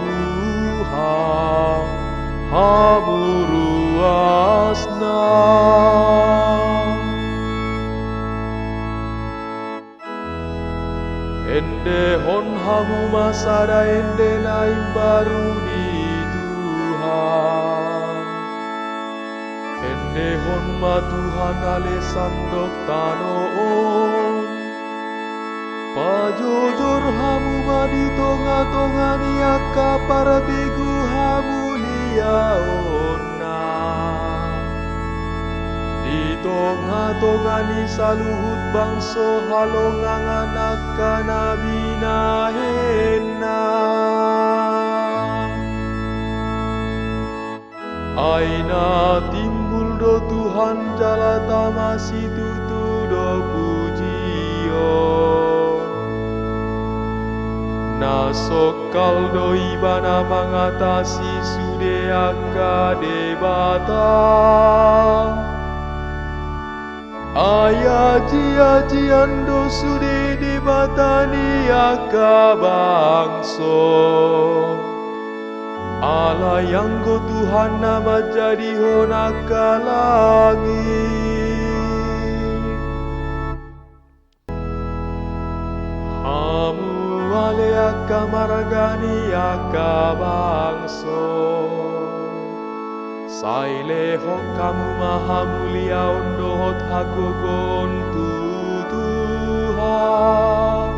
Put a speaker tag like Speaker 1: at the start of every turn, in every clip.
Speaker 1: Tuhan hamuruasna. Ende hon hamu masada ende naim baru di Tuhan. Ende hon ma Tuhan ale sandok tanoon. Pajujur hamu ma di tonga-tonga niaka para begu hamu liaona. Di tonga-tonga ni saluhut bangso halongangan akana binahena. Aina timbul do Tuhan jala tamasi tutu do pujion. Nasokal do ibana mengatasi sude aka debata. Aji-ajian do sude debatani aka bangso. Allah yang go Tuhan nama jadi honaka lagi. Hamu ale aka maragani aka bangso. Saile hok kamu maha mulia ondo hot hagogon tu Tuhan.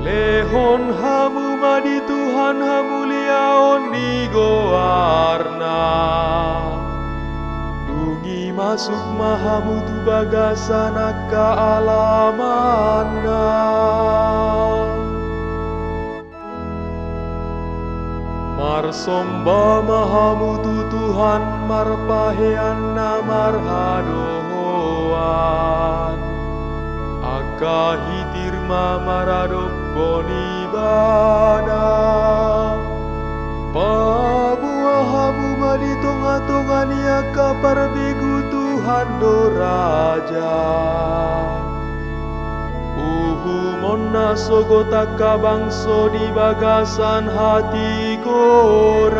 Speaker 1: Lehon hamu madi Tuhan hamulia ondi goarna. Dungi masuk mahamu tu bagasana ka alamana. Marsomba mahamu tu Tuhan marpahean marhadohoan. Aka hitirma maradop konibana. Pabua hamu madi tonga-tonga niaka parbegu Tuhan do Raja. Monna sogotaka bangso di bagasan hati goran.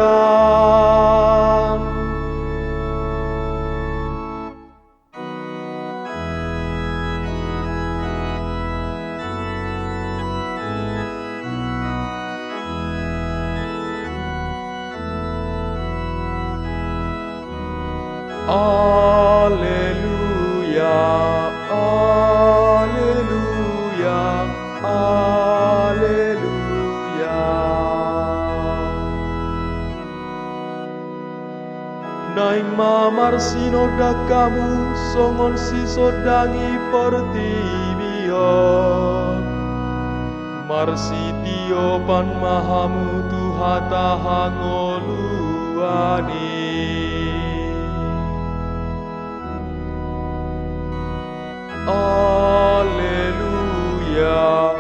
Speaker 1: Alleluia, alleluia, alleluia. Naing mamar sinoda kamu songon si sodangi pertibion. Marsitio pan mahamu tuhata hangoluani. Alleluia.